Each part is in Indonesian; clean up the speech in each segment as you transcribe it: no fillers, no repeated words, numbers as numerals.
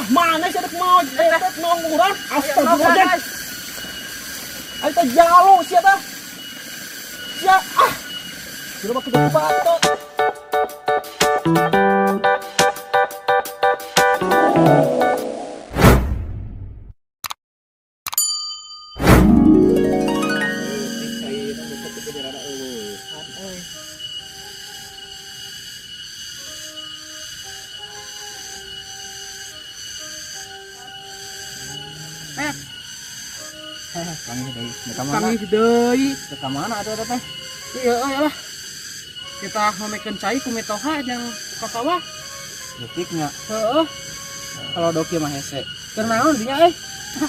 mana sih mau urang? Astagfirullah. Ayo teh jalo sia teh. Sia sudah makin cepat tuh. Kami deui. Ke mana atuh teh? Iya, lah. Kita ngamekeun cai ku metoha jeung ka sawah. Detiknya. Heeh. Kalau doki mah hese. Keur naon dinya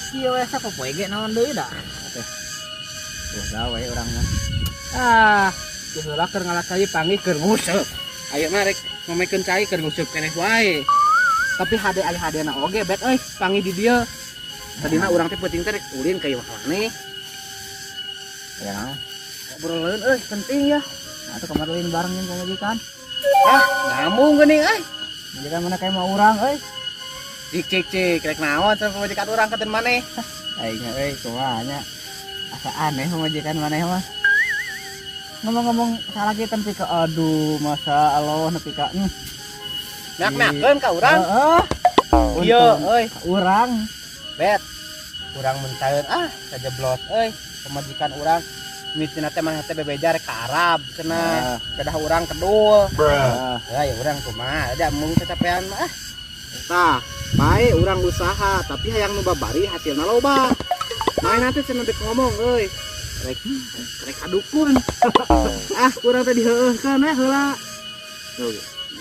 Kieu we sapopoe ge naon deui da. Tuh gawe urang mah. Geus heula keur ngalacai panggih keur nguseup. Aya mah rek ngamekeun cai keur nguseup keneh wae. Tapi aya hadena oge bet panggih di dieu. Tadina urang teh penting teh rek ulin ka ieu maneh. Ya, Obroleun penting ya. atuh kemarin bareng jeung pamajikan. Ngomong geuning Majikan mana kayak mau urang Cik rek naon sama pamajikan urang keten maneh. Aing kumaha nya. Asa aneh pamajikan maneh mah. Ngomong-ngomong salah kita nepi ka aduh, masa Allah nepi ka Nak-nakeun ka urang. Heeh. Ieu Urang bet. Urang mentaeun sajeblos pamajikan urang mitina teh mah teh bebeja rek ka Arab cenah. Kedah urang kedul. Ya urang kumaha ada mung cacapean mah. Tah, bae urang usaha tapi hayang nu babari hasilna loba. Main nanti cenah dek ngomong rek adukun. Urang teh diheueuhkeun heula. Tuh,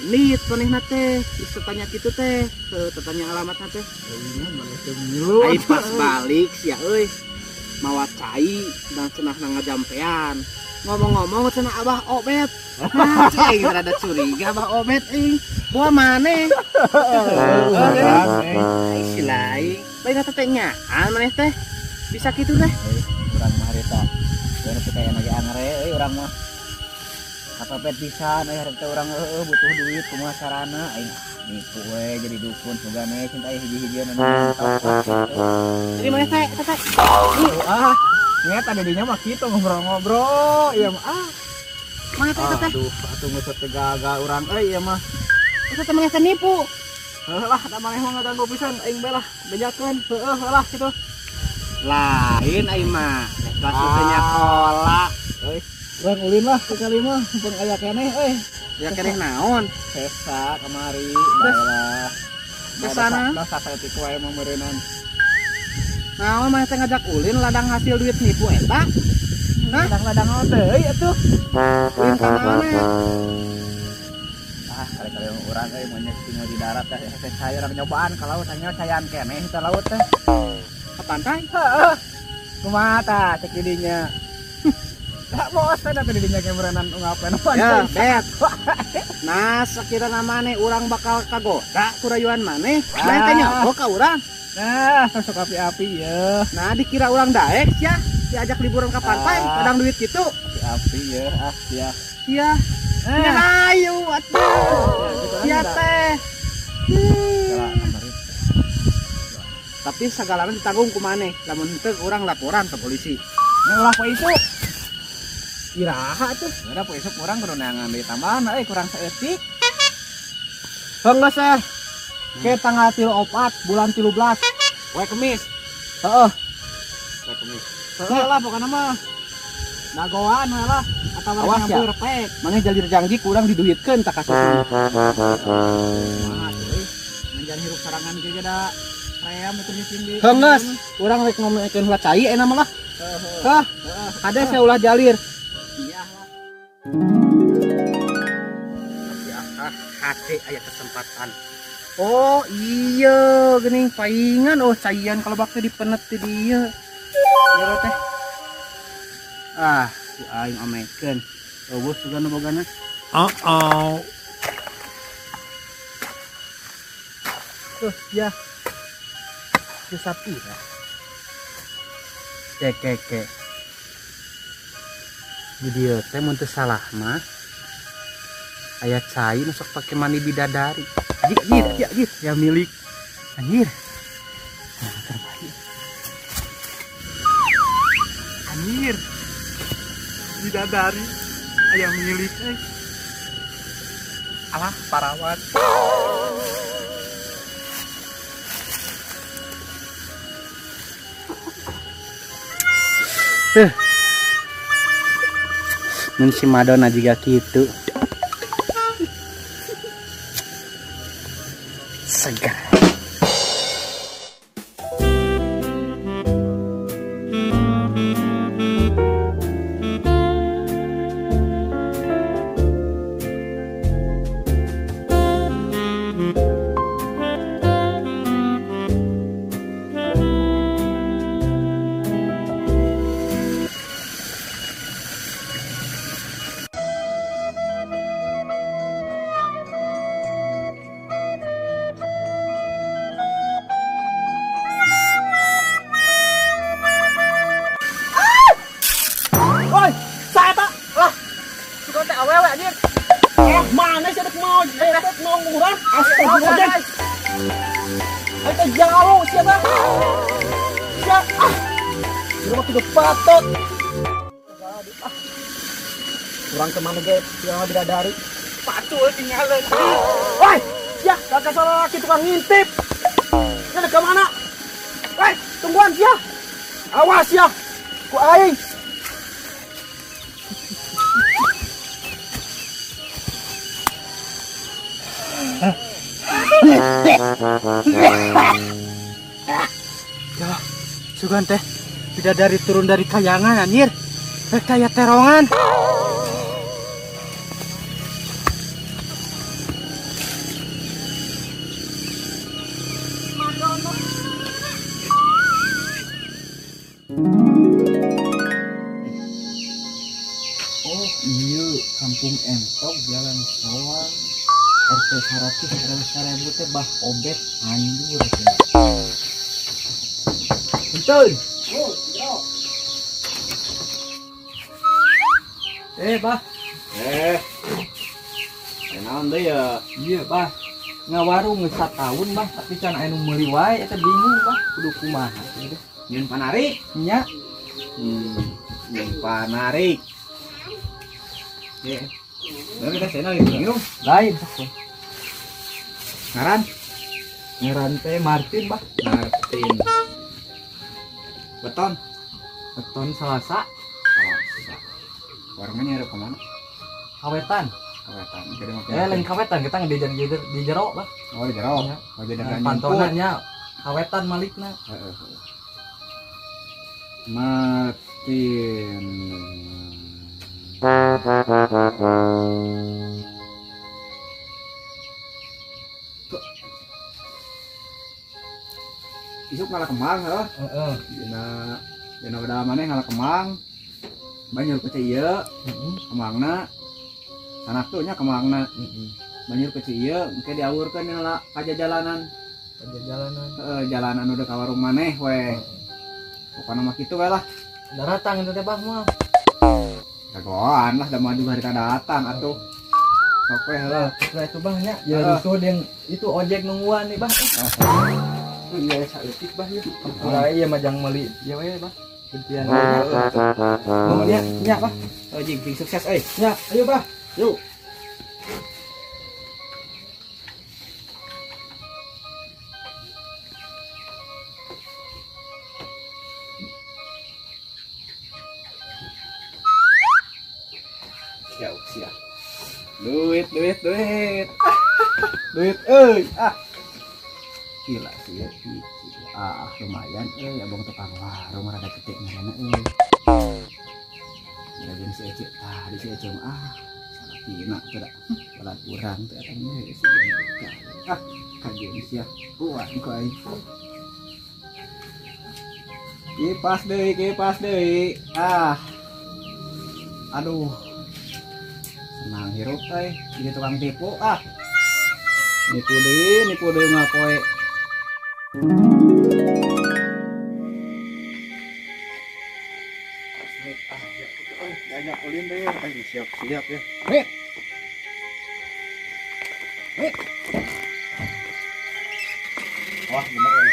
nit manehna teh bisa tanya kitu teh, tetanya alamatna teh. Ai pas balik sia mawa cai dan cenah ngajampean. Ngomong-ngomong cenah Abah Obet. Cing rada curiga Abah Obet buah maneh. Silai. Bae kata teh nyaan maneh teh. Bisa kitu teh. Urang mah harita. Bener teh kaya lagi angre urang mah. Kapepet pisan rek teh urang butuh duit kumaha carana aing nipu we jadi dukun sugane cinta hiji-hijian Jadi mana teh? Nyet ada dinya mah kitu ngobrol-ngobrol ieu mah Mana teh? Aduh, atuh geus teh gagal urang ieu mah. Eta teh mana nipu? Heulah da maneh mah ngaganggu pisan aing bae lah bejakeun heulah kitu. Lain aing mah kasusnya kolak. Urang ulin lah sekali mah pun aya keneh Ya keneh naon? Pesta kemari baelah. Kesana. Dosa saeutik wae mah meureunnan. Naon mah teh ngajak ulin ladang hasil duit nipu eta? Ladang-ladang naon deui atuh. Ulin ka mana? Kali-kali urang mun tinggal di darat teh saya urang nyobaan ka laut hanya cayan keneh teh laut teh. Ka pantai? Heeh. Kumaha tah cek didinya. Tak bos teh tadi didinya ke meureunnan ungapkeun Ya, bet. Nah, sakira namane urang bakal kagoda ku rayuan maneh. Bae teh nyoba ka urang. Nah, sok api-api ya. Nah, dikira urang daek sia, diajak liburan ke pantai, kadang duit gitu. Api ya, ya. Iya. Ya ayo atuh. Sia teh. Tapi sagalana ditanggung ku maneh. Lamun henteu urang laporan ke polisi. Lah poe isu. Iraha tuh. Ada poe isu urang kudu nangan di tambahan kurang saeutik. Geus ke tanggal 4 bulan 13. Wae Kemis. Heeh. Wae Kemis. Heeh lah pokona mah. Dagoan lah atawa nyambur pek. Maneh jalir janji kurang diduitkeun tak kasusun. Mah euy. Menjan hirup sarangan ge da ream itu nyicing di. Geus, urang rek ngomongkeun heula cai ena mah lah. Hah. Ada saya ulah jalir. Iya lah. Ya, hati aya kesempatan. Oh iya geuning paingan caian kalau bakte dipenet di dieu. Ya teh. Si aing amekeun. Eueuh juga nu bogana. Tuh ya. Susah pira. Keke. Di dieu teh mun teu salah mah aya cai nu sok pake mani bidadari. Jir, ya milik Anjir. Anjir. Bidadari aya milik alah parawat. Mun si Madonna juga gitu. Segar. Mana sih mau murah? Astagfirullah. Itu jauh siapa? Ya Sudah waktu patut. Kurang kemana guys? Yang bidadari. Patul tinggalan. Woi, ya kakak salah laki tukang ngintip. Ini ke mana? Woi, tungguan ya. Awas ya. Ku aing. Ya, sugan teh bidadari turun dari kayangan anjir. Kayak terongan. Oh iya, Kampung Entok, Jalan Soang, RT 100 teh bah obet anjur. Betul. Bah. Kenaon deui ya? Iya, bah. Ngawarung geus tahun, bah, tapi can anu meuli wae eta bingung, bah, kudu kumaha gitu. Nyeun panarik nya. Nyeun panarik. Dari kita sana minum. Lain. Ngaran? Ngaran teh Martin, bah. Martin. Beton. Beton Selasa. Selasa. Warnanya ada kemana? Kawetan. Kawetan. Lain kawetan kita di jero, bah. Oh, di jero. Oh, jadi pantonannya kawetan malikna. Martin. Isuk ngalah kemang heuh. Heeh. Dina udah maneh ngalah kemang. Banjur ke ieu, kemangna. Sanaktu nya kemangna. Banjur ke ieu engke diawurkeun dina kajajalanan. Kajajalanan. Heeh, jalanan udah ka warung maneh we. Pokona mah kitu we lah. Daratang itu teh Bang mah. Kagoan lah, udah maju hari datang atuh. Sok we heula. Setelah itu Bang nya, ya rusuh yang itu ojek nungguan nih Bang. Iya saeutik Bah ya. Ulah ieu mah jang meuli. Ya we Bah. Gentian. Mau lihat nya Bah. Ojek sukses euy. Nya, ayo Bah. Yuk. Siap. Duit. Duit euy. Gila sih ya. Lumayan abang tukang warung rada gede ngana euy. Ada jenis Ece. Tadi si Ece mah salah tina teh da. Balat urang teh eta mah si Ece. Kajeun sia. Kuat ku aing. Kipas deui. Aduh. Senang hirup teh, jadi tukang tipu nipu deui ngapoe. Banyak ulin deh, siap ya. Wah bener ya.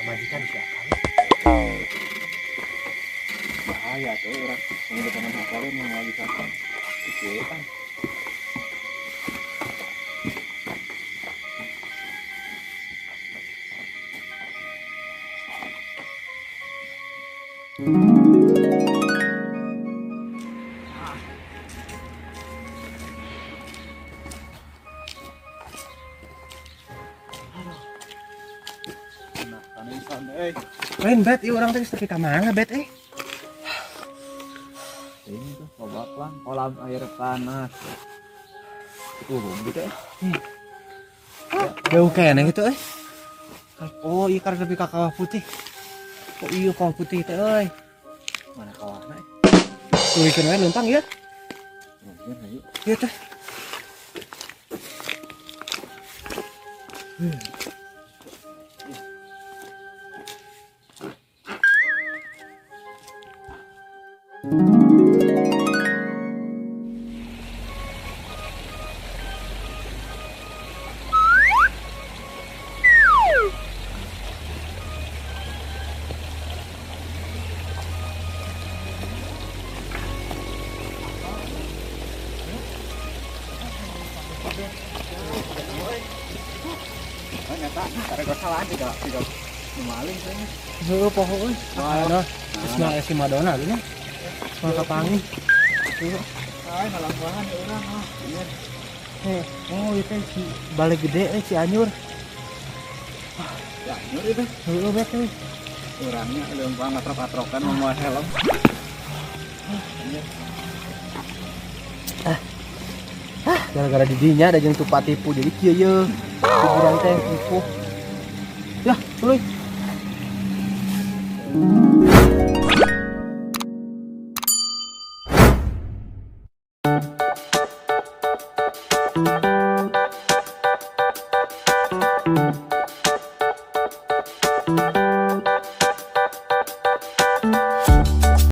Pemajikan siapa? Bahaya tuh orang yang di kanan hafalin yang lagi sakit. Ikutan. Lain bet, iya orang tadi seperti kamanga bet Ini tuh coba pelan kolam air panas. Turun gitu ya. Jauh kayaknya gitu Oh iya karena lebih ke kawah putih. Oh iya kawah putih teh Mana kawahnya? Tuh ikan wae lempang ya. Mungkin ayo. Iya teh. Oh nyata, ada kesalahan tidak maling kayaknya. Heeh poho euy. Ada Ismail si Madonna gini. Maka pangi. Ay, halang-halangan ya orang. Iya. Oh itu si balik gede Cianjur. Ya, nyuri teh. Heueuh bet euy. Orangnya lempang ngatrok-atrokan mau helm. Gara-gara didinya ada yang tupat tipu jadi kieu ye. Pikiran teh tipu. Ya, tuluy.